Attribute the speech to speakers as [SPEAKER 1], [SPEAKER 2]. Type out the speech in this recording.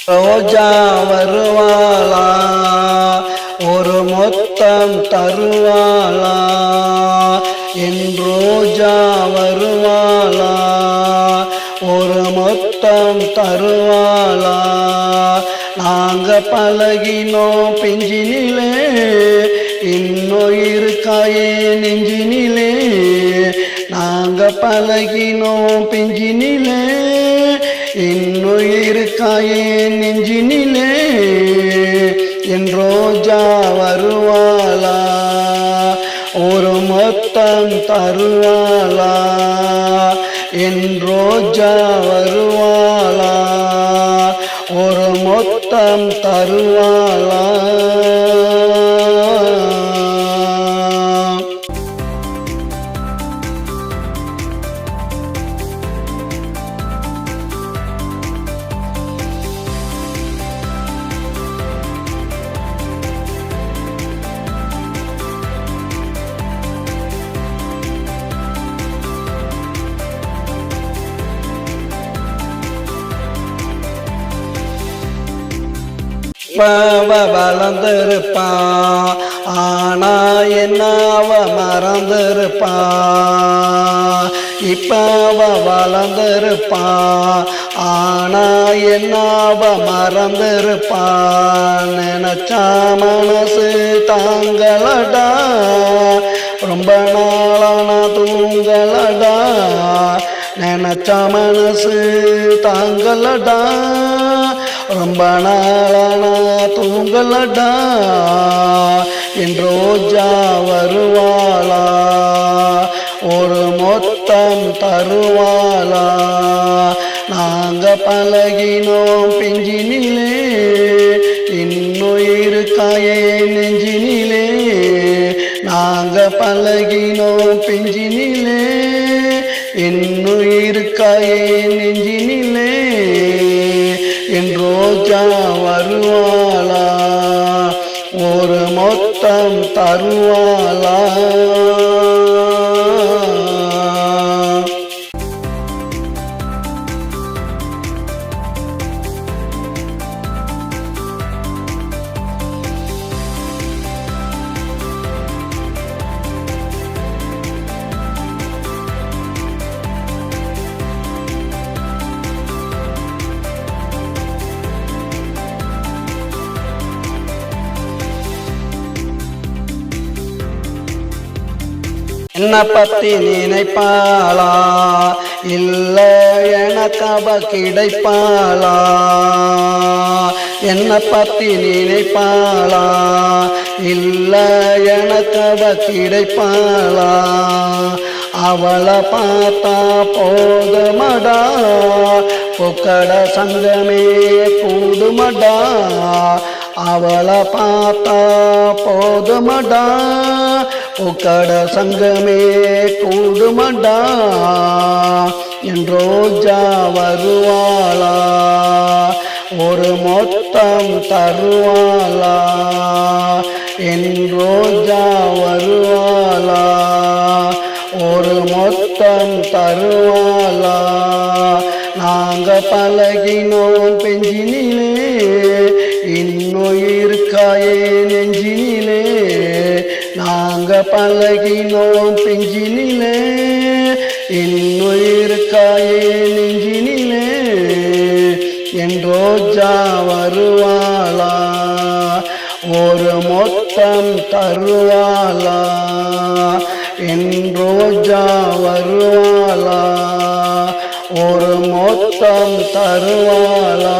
[SPEAKER 1] ரோஜா வருவாளா, ஒரு மொத்தம் தருவாளா, என் ரோஜா வருவாளா, ஒரு மொத்தம் தருவாளா. நாங்க பழகினோம் பிஞ்சினிலே, இன்னும் இருக்காயே நெஞ்சினிலே. நாங்க பழகினோம் பிஞ்சினிலே, இன்னும் இருக்காயே நெஞ்சினிலே. என் ரோஜா வருவாளா, ஒரு மொத்தம் தருவாளா, என் ரோஜா வருவாளா, ஒரு மொத்தம் தருவாளா. வளர்ந்திருப்பா, ஆனா என்னாவ மறந்திருப்பா. இப்ப வளர்ந்திருப்பா, ஆனா என்னாவ மறந்திருப்பா. நினைச்சா மனசு தாங்களடா, ரொம்ப நாளான தூங்களடா. நினைச்சா மனசு தாங்களடா, ரொம்ப நாளான தூங்களடா. என் ரோஜா வருவாளா, ஒரு மொத்தம் தருவாளா. நாங்க பழகினோம் பிஞ்சினிலே, இன்னும் இருக்காயே நெஞ்சினிலே. நாங்க பழகினோம் பிஞ்சினிலே, இன்னும் இருக்காயே நெஞ்சினிலே. என் ரோஜா வருவாளா, ஒரு மொத்தம் தருவாளா. என்ன பத்தி நினைப்பாளா, இல்ல எனக்கு அவ கிடைப்பாளா. என்ன பத்தி நினைப்பாளா, இல்ல எனக்கு அவ கிடைப்பாளா. அவளை பார்த்தா போதுமடா, பொக்கட சங்கமே கூடுமடா. அவளை பார்த்தா போதுமடா, பொக்கட சங்கமே கூடுமடா. என் ரோஜா வருவாளா, ஒரு மொத்தம் தருவாளா. என் ரோஜா வருவாளா, ஒரு மொத்தம் தருவாளா. நாங்க பழகினோம் பெஞ்சினிலே, இன்னும் இருக்காயே நெஞ்சினிலே. நாங்க பழகினோம் பெஞ்சினிலே, இன்னும் இருக்காயே நெஞ்சினிலே. என் ரோஜா வருவாளா, ஒரு மொத்தம் தருவாளா. என் ரோஜா வருவாளா, ஒரு மொத்தம் தருவாளா.